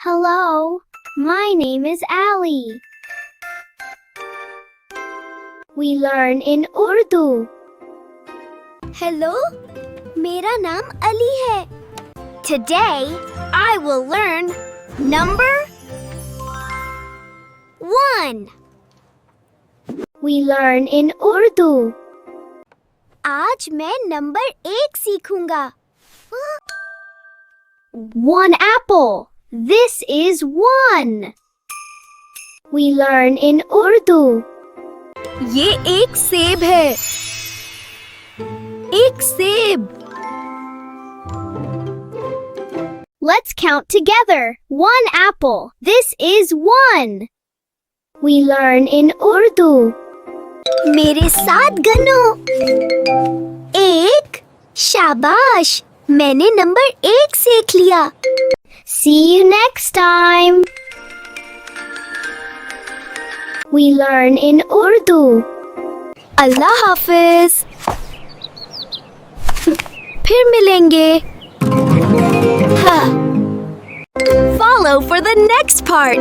Hello, my name is Ali. We learn in Urdu. Hello, मेरा नाम अली है. Today, I will learn number 1. We learn in Urdu. आज मैं number 1 सीखूंगा. 1 apple. This is 1. We learn in Urdu. ये एक सेब है. एक सेब. Let's count together. 1 apple. This is 1. We learn in Urdu. मेरे साथ गनो. 1. शाबाश, मैंने नंबर 1 सीख लिया. See you next time. We learn in Urdu. अल्लाह हाफिज. फिर मिलेंगे. Follow for the next part.